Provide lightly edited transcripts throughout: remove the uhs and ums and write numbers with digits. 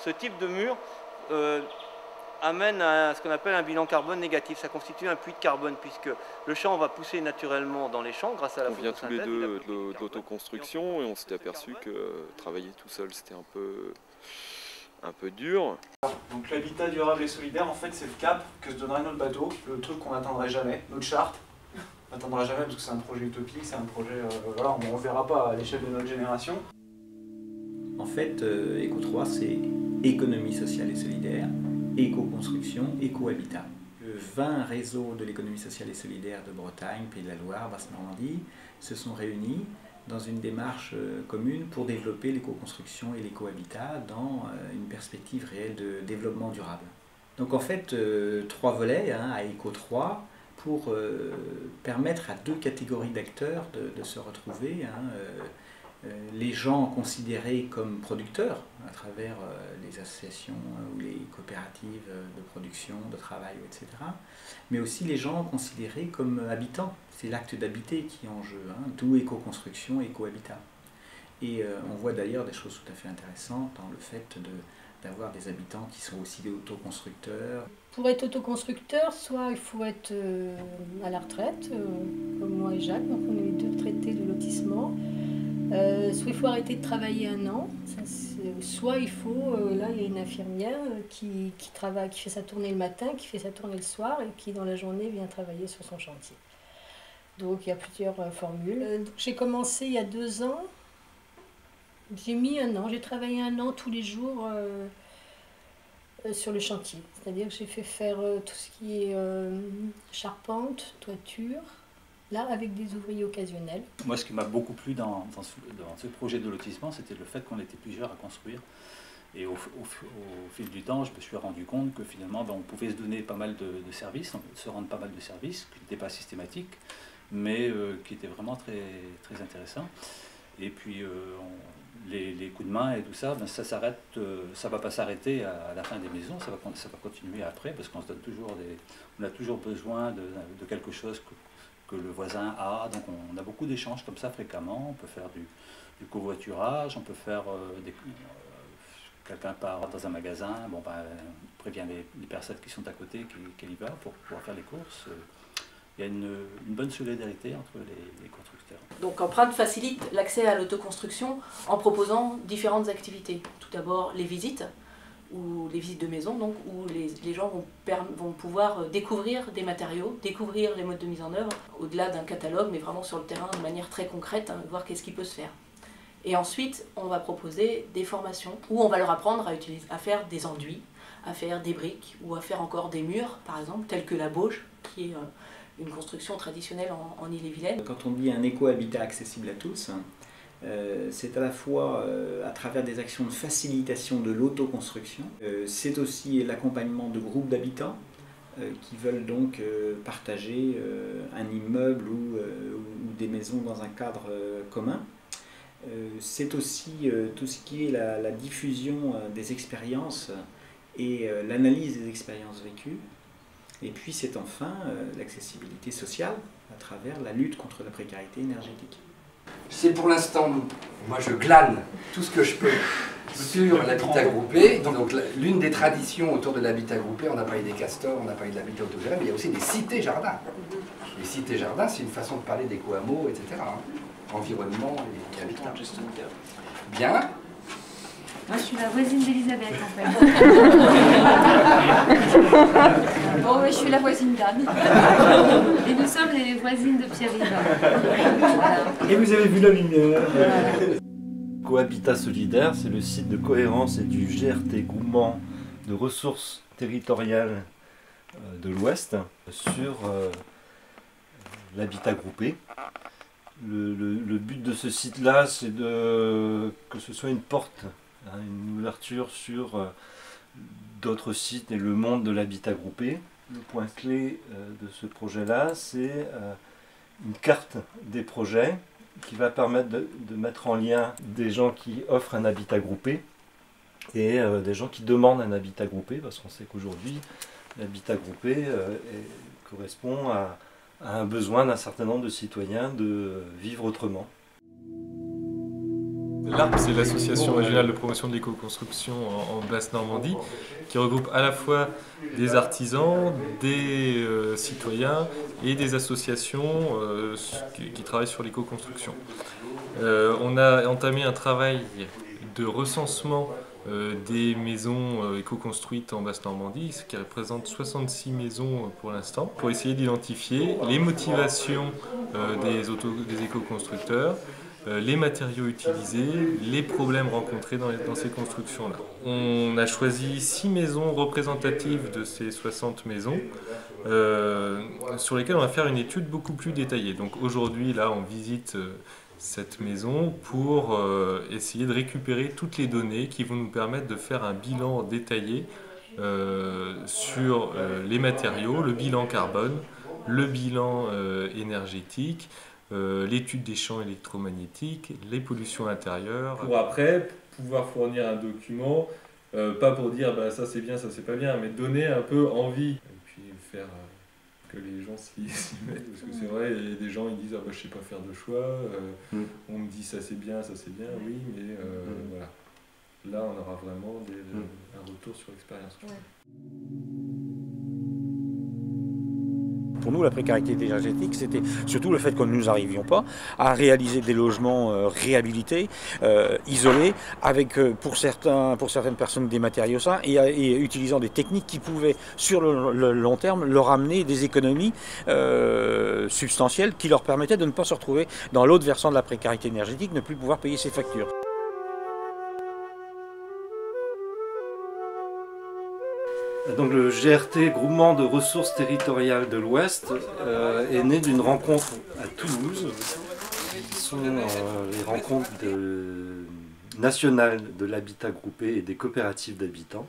ce type de mur amène à ce qu'on appelle un bilan carbone négatif. Ça constitue un puits de carbone puisque le champ va pousser naturellement dans les champs grâce à la photosynthèse. On vient tous les deux de l'autoconstruction et on s'était aperçu que travailler tout seul c'était un peu dur. Donc l'habitat durable et solidaire, en fait, c'est le cap que se donnerait notre bateau, le truc qu'on n'atteindrait jamais, notre charte. On n'atteindra jamais parce que c'est un projet utopique, c'est un projet, voilà, on ne le verra pas à l'échelle de notre génération. En fait, Éco3, c'est économie sociale et solidaire, éco-construction, éco-habitat. 20 réseaux de l'économie sociale et solidaire de Bretagne, Pays de la Loire, Basse-Normandie se sont réunis dans une démarche commune pour développer l'éco-construction et l'éco-habitat dans une perspective réelle de développement durable. Donc en fait, 3 volets à Éco3 pour permettre à 2 catégories d'acteurs de se retrouver. Les gens considérés comme producteurs à travers les associations ou les coopératives de production, de travail, etc. Mais aussi les gens considérés comme habitants. C'est l'acte d'habiter qui est en jeu, d'où éco-construction, éco-habitat. Et on voit d'ailleurs des choses tout à fait intéressantes dans le fait d'avoir des habitants qui sont aussi des autoconstructeurs. Pour être autoconstructeur, soit il faut être à la retraite, comme moi et Jacques, donc on est les 2 retraités de lotissement. Soit il faut arrêter de travailler 1 an, soit il faut, là il y a une infirmière qui travaille, qui fait sa tournée le matin, qui fait sa tournée le soir et qui dans la journée vient travailler sur son chantier. Donc il y a plusieurs formules. J'ai commencé il y a 2 ans, j'ai mis 1 an, j'ai travaillé 1 an tous les jours sur le chantier. C'est-à-dire que j'ai fait faire tout ce qui est charpente, toiture, là avec des ouvriers occasionnels. Moi, ce qui m'a beaucoup plu dans ce projet de lotissement, c'était le fait qu'on était plusieurs à construire. Et au fil du temps, je me suis rendu compte que finalement, on pouvait se donner pas mal de services, se rendre pas mal de services, qui n'étaient pas systématiques, mais qui étaient vraiment très, très intéressants. Et puis, les coups de main et tout ça, ça s'arrête, ça ne va pas s'arrêter à la fin des maisons, ça va continuer après, parce qu'on se donne toujours on a toujours besoin de quelque chose que le voisin a, donc on a beaucoup d'échanges comme ça fréquemment. On peut faire du covoiturage, on peut faire quelqu'un part dans un magasin, on prévient les personnes qui sont à côté qu'elle y va pour pouvoir faire les courses. Il y a une bonne solidarité entre les constructeurs. Donc Empreinte facilite l'accès à l'autoconstruction en proposant différentes activités. Tout d'abord les visites, ou les visites de maison, donc, où les gens vont pouvoir découvrir des matériaux, découvrir les modes de mise en œuvre, au-delà d'un catalogue, mais vraiment sur le terrain de manière très concrète, voir qu'est-ce qui peut se faire. Et ensuite, on va proposer des formations où on va leur apprendre à faire des enduits, à faire des briques, ou à faire encore des murs, par exemple, tels que la bauge, qui est une construction traditionnelle en Ille-et-Vilaine. Quand on dit un éco-habitat accessible à tous, c'est à la fois à travers des actions de facilitation de l'autoconstruction, c'est aussi l'accompagnement de groupes d'habitants qui veulent donc partager un immeuble ou des maisons dans un cadre commun. C'est aussi tout ce qui est la diffusion des expériences et l'analyse des expériences vécues. Et puis c'est enfin l'accessibilité sociale à travers la lutte contre la précarité énergétique. C'est pour l'instant, moi je glane tout ce que je peux sur l'habitat groupé. Donc l'une des traditions autour de l'habitat groupé, on a parlé des castors, on a parlé de l'habitat autogéré, mais il y a aussi des cités-jardins. Les cités-jardins, c'est une façon de parler d'éco-hameaux, etc. Environnement et habitat. Bien. Moi, je suis la voisine d'Elisabeth, en fait. Bon, je suis la voisine d'Anne. Et nous sommes les voisines de Pierre-Yves. Voilà. Et vous avez vu la lumière. Cohabitat solidaire, c'est le site de cohérence et du GRT, groupement de ressources territoriales de l'Ouest, sur l'habitat groupé. Le but de ce site-là, c'est que ce soit une porte, une ouverture sur d'autres sites et le monde de l'habitat groupé. Le point clé de ce projet-là, c'est une carte des projets qui va permettre de mettre en lien des gens qui offrent un habitat groupé et des gens qui demandent un habitat groupé, parce qu'on sait qu'aujourd'hui, l'habitat groupé correspond à un besoin d'un certain nombre de citoyens de vivre autrement. L'ARP, c'est l'association régionale de promotion de l'éco-construction en Basse-Normandie, qui regroupe à la fois des artisans, des citoyens et des associations qui travaillent sur l'éco-construction. On a entamé un travail de recensement des maisons éco-construites en Basse-Normandie, ce qui représente 66 maisons pour l'instant, pour essayer d'identifier les motivations des éco-constructeurs, les matériaux utilisés, les problèmes rencontrés dans ces constructions-là. On a choisi 6 maisons représentatives de ces 60 maisons sur lesquelles on va faire une étude beaucoup plus détaillée. Donc aujourd'hui, là, on visite cette maison pour essayer de récupérer toutes les données qui vont nous permettre de faire un bilan détaillé sur les matériaux, le bilan carbone, le bilan énergétique, l'étude des champs électromagnétiques, les pollutions intérieures. Pour après pouvoir fournir un document, pas pour dire bah, ça c'est bien, ça c'est pas bien, mais donner un peu envie. Et puis faire que les gens s'y mettent, parce que c'est vrai, il y a des gens ils disent ah, bah, je sais pas faire de choix, on me dit ça c'est bien, oui, mais voilà. Là on aura vraiment un retour sur l'expérience. Pour nous, la précarité énergétique, c'était surtout le fait que nous n'arrivions pas à réaliser des logements réhabilités, isolés, avec pour certaines personnes des matériaux sains et utilisant des techniques qui pouvaient, sur le long terme, leur amener des économies substantielles qui leur permettaient de ne pas se retrouver dans l'autre versant de la précarité énergétique, ne plus pouvoir payer ses factures. Donc le GRT, Groupement de ressources territoriales de l'Ouest, est né d'une rencontre à Toulouse, qui sont les rencontres nationales de l'habitat groupé et des coopératives d'habitants.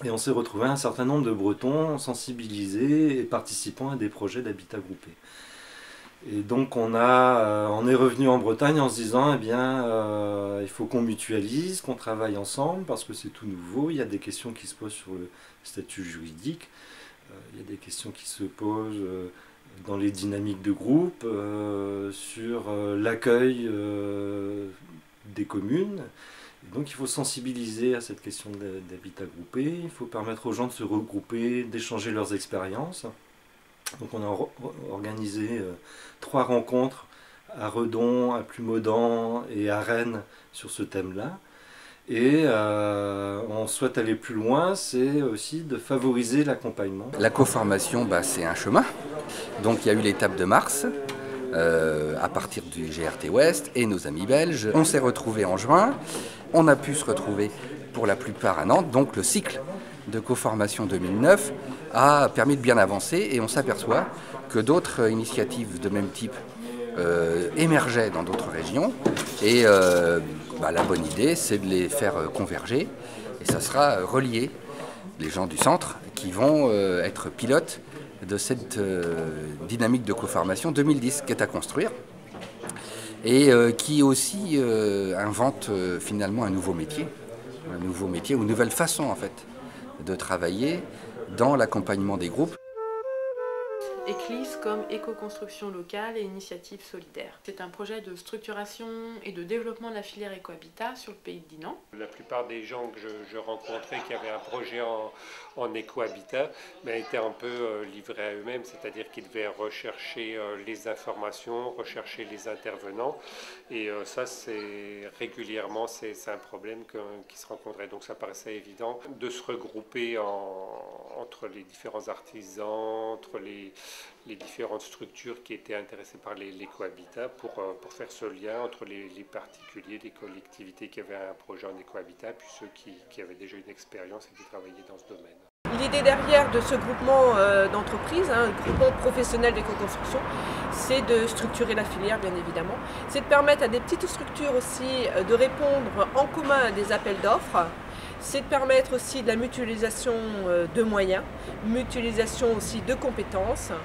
Et on s'est retrouvé un certain nombre de Bretons sensibilisés et participant à des projets d'habitat groupé. Et donc on est revenu en Bretagne en se disant, eh bien, il faut qu'on mutualise, qu'on travaille ensemble, parce que c'est tout nouveau, il y a des questions qui se posent sur le statut juridique, il y a des questions qui se posent dans les dynamiques de groupe, sur l'accueil des communes. Et donc il faut sensibiliser à cette question d'habitat groupé, il faut permettre aux gens de se regrouper, d'échanger leurs expériences. Donc on a organisé 3 rencontres à Redon, à Plumaudan et à Rennes sur ce thème-là. Et on souhaite aller plus loin, c'est aussi de favoriser l'accompagnement. La coformation, c'est un chemin. Donc il y a eu l'étape de mars, à partir du GRT Ouest et nos amis belges. On s'est retrouvés en juin, on a pu se retrouver pour la plupart à Nantes, donc le cycle de coformation 2009 a permis de bien avancer et on s'aperçoit que d'autres initiatives de même type émergeaient dans d'autres régions et la bonne idée c'est de les faire converger et ça sera relié, les gens du centre qui vont être pilotes de cette dynamique de coformation 2010 qui est à construire et qui aussi invente finalement un nouveau métier ou une nouvelle façon en fait de travailler dans l'accompagnement des groupes. ECLIS comme éco-construction locale et initiative solidaire. C'est un projet de structuration et de développement de la filière éco-habitat sur le pays de Dinan. La plupart des gens que je rencontrais qui avaient un projet en éco-habitat étaient un peu livrés à eux-mêmes, c'est-à-dire qu'ils devaient rechercher les informations, rechercher les intervenants. Et ça, régulièrement, c'est un problème qui se rencontrait. Donc ça paraissait évident de se regrouper entre les différents artisans, entre les différentes structures qui étaient intéressées par l'éco-habitat pour faire ce lien entre les particuliers, les collectivités qui avaient un projet en éco-habitat, puis ceux qui avaient déjà une expérience et qui travaillaient dans ce domaine. L'idée derrière de ce groupement d'entreprises, un groupement professionnel d'éco-construction, c'est de structurer la filière bien évidemment. C'est de permettre à des petites structures aussi de répondre en commun à des appels d'offres. C'est de permettre aussi de la mutualisation de moyens, mutualisation aussi de compétences.